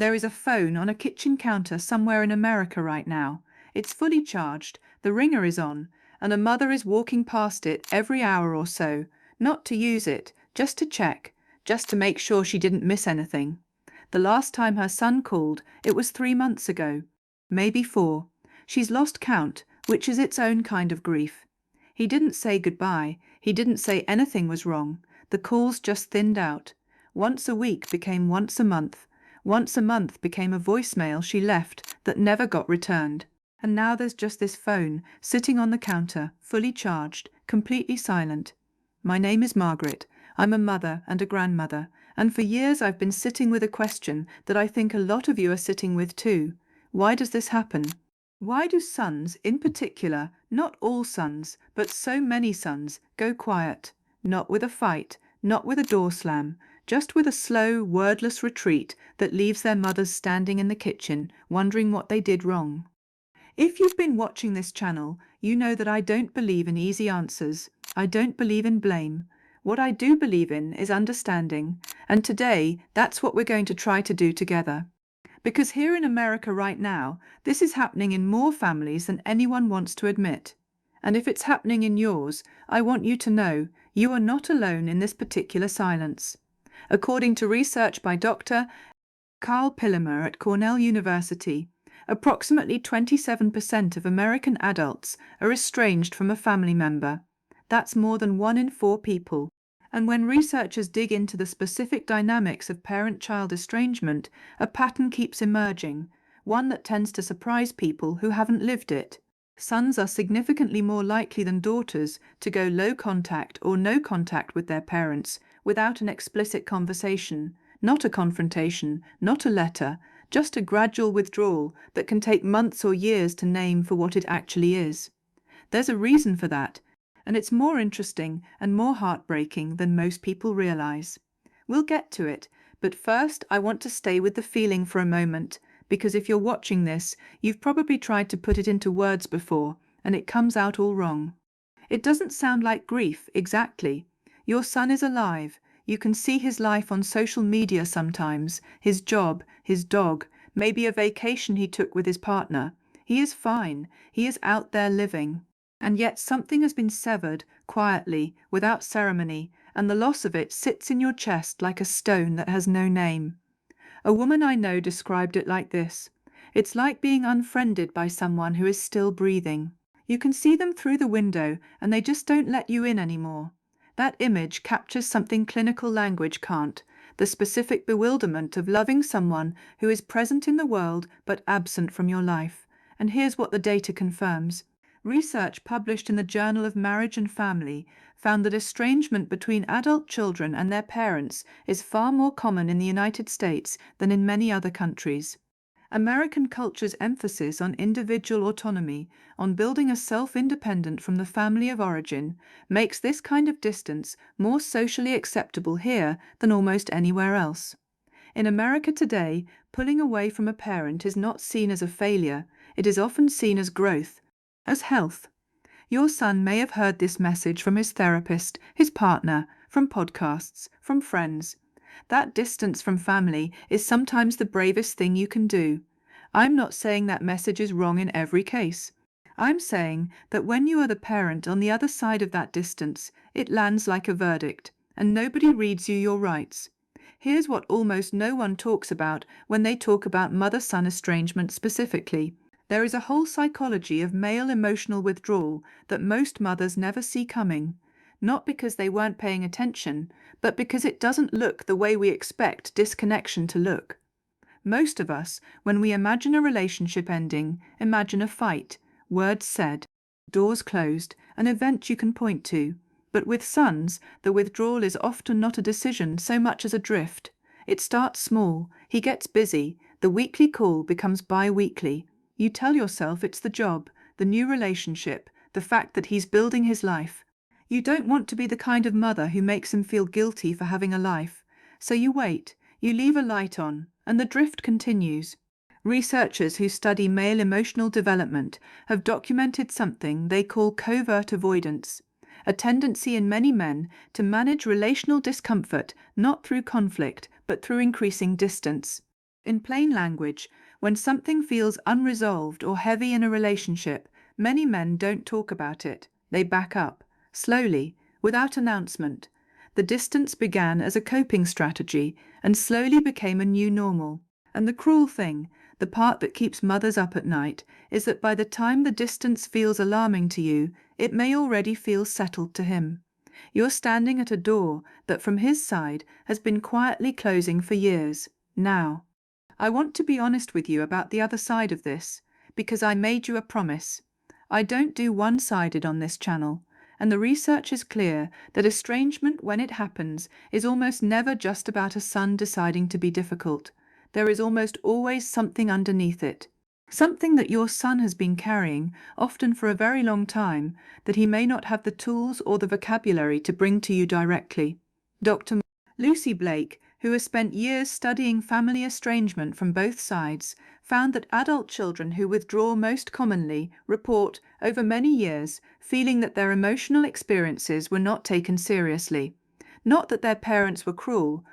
There is a phone on a kitchen counter somewhere in America right now. It's fully charged, the ringer is on, and a mother is walking past it every hour or so, not to use it, just to check, just to make sure she didn't miss anything. The last time her son called, it was 3 months ago. Maybe 4. She's lost count, which is its own kind of grief. He didn't say goodbye, he didn't say anything was wrong. The calls just thinned out. Once a week became once a month. Once a month became a voicemail she left that never got returned. And now there's just this phone sitting on the counter, fully charged, completely silent. My name is Margaret. I'm a mother and a grandmother, and for years I've been sitting with a question that I think a lot of you are sitting with too. Why does this happen? Why do sons, in particular, not all sons, but so many sons, go quiet? Not with a fight, not with a door slam, just with a slow, wordless retreat that leaves their mothers standing in the kitchen, wondering what they did wrong. If you've been watching this channel, you know that I don't believe in easy answers. I don't believe in blame. What I do believe in is understanding, and today that's what we're going to try to do together. Because here in America right now, this is happening in more families than anyone wants to admit. And if it's happening in yours, I want you to know you are not alone in this particular silence. According to research by Dr. Carl Pillemer at Cornell University, approximately 27% of American adults are estranged from a family member. That's more than 1 in 4 people. And when researchers dig into the specific dynamics of parent-child estrangement, a pattern keeps emerging, one that tends to surprise people who haven't lived it. Sons are significantly more likely than daughters to go low contact or no contact with their parents without an explicit conversation, not a confrontation, not a letter, just a gradual withdrawal that can take months or years to name for what it actually is. There's a reason for that, and it's more interesting and more heartbreaking than most people realize. We'll get to it, but first I want to stay with the feeling for a moment, because if you're watching this, you've probably tried to put it into words before, and it comes out all wrong. It doesn't sound like grief, exactly. Your son is alive. You can see his life on social media sometimes, his job, his dog, maybe a vacation he took with his partner. He is fine. He is out there living. And yet something has been severed, quietly, without ceremony, and the loss of it sits in your chest like a stone that has no name. A woman I know described it like this: it's like being unfriended by someone who is still breathing. You can see them through the window, and they just don't let you in anymore. That image captures something clinical language can't: the specific bewilderment of loving someone who is present in the world but absent from your life. And here's what the data confirms. Research published in the Journal of Marriage and Family found that estrangement between adult children and their parents is far more common in the United States than in many other countries. American culture's emphasis on individual autonomy, on building a self independent from the family of origin, makes this kind of distance more socially acceptable here than almost anywhere else. In America today, pulling away from a parent is not seen as a failure, it is often seen as growth, as health. Your son may have heard this message from his therapist, his partner, from podcasts, from friends. That distance from family is sometimes the bravest thing you can do. I'm not saying that message is wrong in every case. I'm saying that when you are the parent on the other side of that distance, it lands like a verdict, and nobody reads you your rights. Here's what almost no one talks about when they talk about mother-son estrangement specifically. There is a whole psychology of male emotional withdrawal that most mothers never see coming, not because they weren't paying attention, but because it doesn't look the way we expect disconnection to look. Most of us, when we imagine a relationship ending, imagine a fight, words said, doors closed, an event you can point to. But with sons, the withdrawal is often not a decision so much as a drift. It starts small, he gets busy, the weekly call becomes bi-weekly. You tell yourself it's the job, the new relationship, the fact that he's building his life. You don't want to be the kind of mother who makes him feel guilty for having a life. So you wait, you leave a light on, and the drift continues. Researchers who study male emotional development have documented something they call covert avoidance, a tendency in many men to manage relational discomfort not through conflict but through increasing distance. In plain language, when something feels unresolved or heavy in a relationship, many men don't talk about it. They back up, slowly, without announcement. The distance began as a coping strategy and slowly became a new normal. And the cruel thing, the part that keeps mothers up at night, is that by the time the distance feels alarming to you, it may already feel settled to him. You're standing at a door that from his side has been quietly closing for years. Now, I want to be honest with you about the other side of this, because I made you a promise. I don't do one-sided on this channel, and the research is clear that estrangement, when it happens, is almost never just about a son deciding to be difficult. There is almost always something underneath it. Something that your son has been carrying, often for a very long time, that he may not have the tools or the vocabulary to bring to you directly. Dr. Lucy Blake, who has spent years studying family estrangement from both sides, found that adult children who withdraw most commonly report, over many years, feeling that their emotional experiences were not taken seriously. Not that their parents were cruel,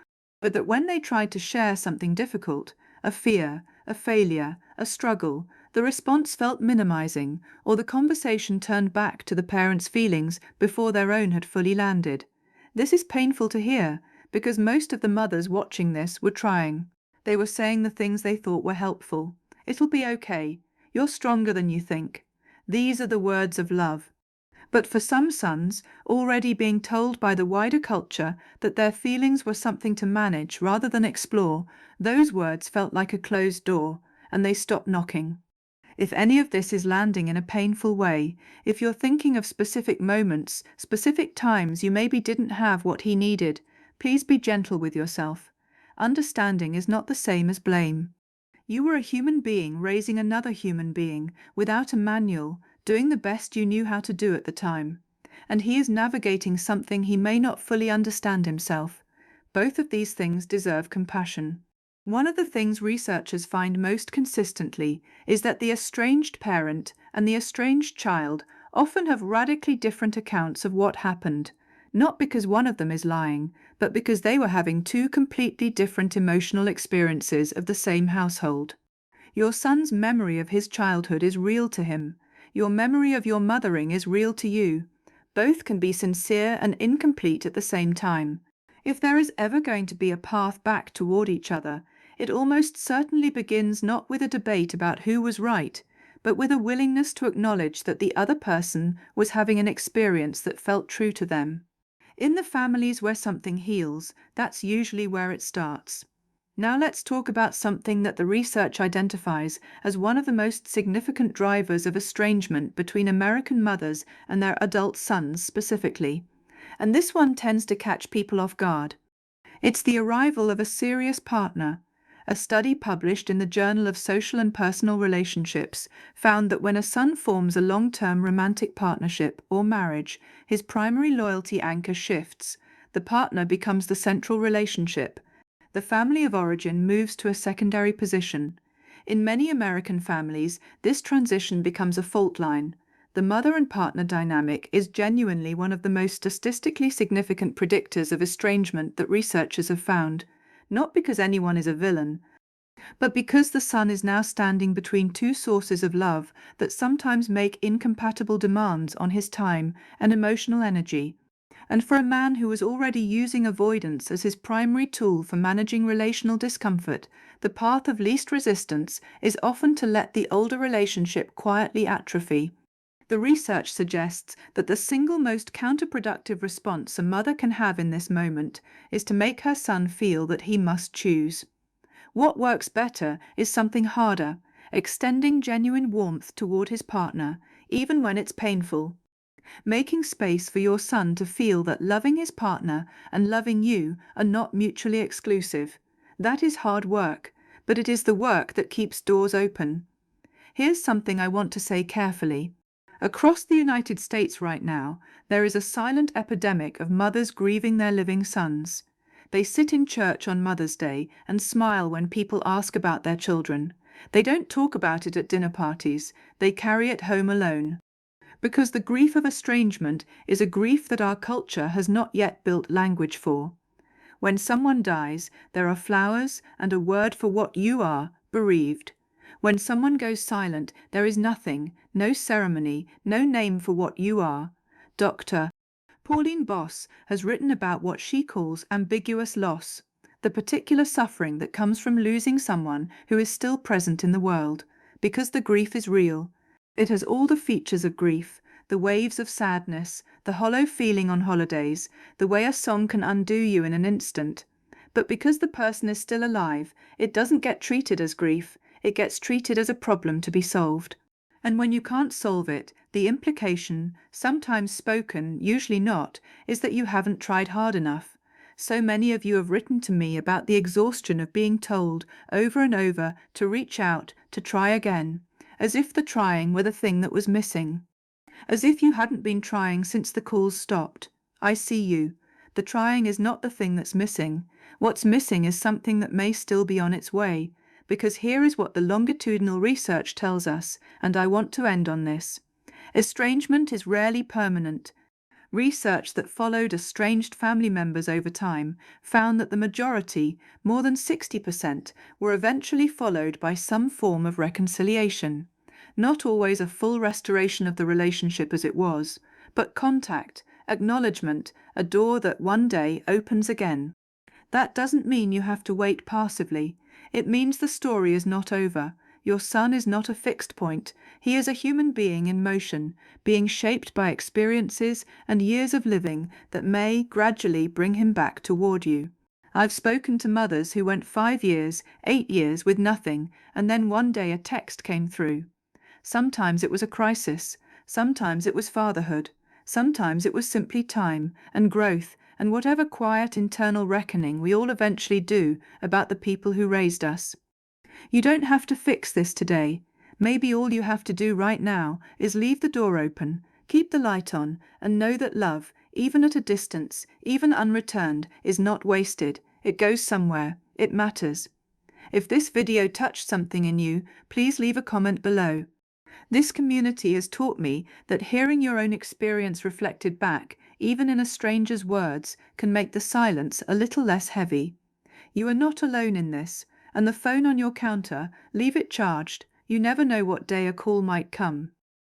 but that when they tried to share something difficult, a fear, a failure, a struggle, the response felt minimizing, or the conversation turned back to the parents' feelings before their own had fully landed. This is painful to hear, because most of the mothers watching this were trying. They were saying the things they thought were helpful. It'll be okay. You're stronger than you think. These are the words of love. But for some sons, already being told by the wider culture that their feelings were something to manage rather than explore, those words felt like a closed door, and they stopped knocking. If any of this is landing in a painful way, if you're thinking of specific moments, specific times you maybe didn't have what he needed, please be gentle with yourself. Understanding is not the same as blame. You were a human being raising another human being, without a manual, doing the best you knew how to do at the time. And he is navigating something he may not fully understand himself. Both of these things deserve compassion. One of the things researchers find most consistently is that the estranged parent and the estranged child often have radically different accounts of what happened, not because one of them is lying, but because they were having two completely different emotional experiences of the same household. Your son's memory of his childhood is real to him. Your memory of your mothering is real to you. Both can be sincere and incomplete at the same time. If there is ever going to be a path back toward each other, it almost certainly begins not with a debate about who was right, but with a willingness to acknowledge that the other person was having an experience that felt true to them. In the families where something heals, that's usually where it starts. Now let's talk about something that the research identifies as one of the most significant drivers of estrangement between American mothers and their adult sons specifically. And this one tends to catch people off guard. It's the arrival of a serious partner. A study published in the Journal of Social and Personal Relationships found that when a son forms a long-term romantic partnership or marriage, his primary loyalty anchor shifts. The partner becomes the central relationship. The family of origin moves to a secondary position. In many American families, this transition becomes a fault line. The mother and partner dynamic is genuinely one of the most statistically significant predictors of estrangement that researchers have found, not because anyone is a villain, but because the son is now standing between two sources of love that sometimes make incompatible demands on his time and emotional energy. And for a man who was already using avoidance as his primary tool for managing relational discomfort, the path of least resistance is often to let the older relationship quietly atrophy. The research suggests that the single most counterproductive response a mother can have in this moment is to make her son feel that he must choose. What works better is something harder, extending genuine warmth toward his partner, even when it's painful. Making space for your son to feel that loving his partner and loving you are not mutually exclusive. That is hard work, but it is the work that keeps doors open. Here's something I want to say carefully. Across the United States right now, there is a silent epidemic of mothers grieving their living sons. They sit in church on Mother's Day and smile when people ask about their children. They don't talk about it at dinner parties, they carry it home alone. Because the grief of estrangement is a grief that our culture has not yet built language for. When someone dies, there are flowers and a word for what you are, bereaved. When someone goes silent, there is nothing, no ceremony, no name for what you are. Dr. Pauline Boss has written about what she calls ambiguous loss, the particular suffering that comes from losing someone who is still present in the world, because the grief is real. It has all the features of grief, the waves of sadness, the hollow feeling on holidays, the way a song can undo you in an instant. But because the person is still alive, it doesn't get treated as grief, it gets treated as a problem to be solved. And when you can't solve it, the implication, sometimes spoken, usually not, is that you haven't tried hard enough. So many of you have written to me about the exhaustion of being told over and over to reach out, to try again, as if the trying were the thing that was missing. As if you hadn't been trying since the calls stopped. I see you. The trying is not the thing that's missing. What's missing is something that may still be on its way. Because here is what the longitudinal research tells us, and I want to end on this. Estrangement is rarely permanent. Research that followed estranged family members over time found that the majority, more than 60%, were eventually followed by some form of reconciliation. Not always a full restoration of the relationship as it was, but contact, acknowledgement, a door that one day opens again. That doesn't mean you have to wait passively. It means the story is not over. Your son is not a fixed point. He is a human being in motion, being shaped by experiences and years of living that may gradually bring him back toward you. I've spoken to mothers who went 5 years, 8 years with nothing, and then one day a text came through. Sometimes it was a crisis, sometimes it was fatherhood, sometimes it was simply time and growth and whatever quiet internal reckoning we all eventually do about the people who raised us. You don't have to fix this today. Maybe all you have to do right now is leave the door open, keep the light on, and know that love, even at a distance, even unreturned, is not wasted. It goes somewhere. It matters. If this video touched something in you, please leave a comment below. This community has taught me that hearing your own experience reflected back, even in a stranger's words, can make the silence a little less heavy. You are not alone in this, and the phone on your counter, leave it charged. You never know what day a call might come.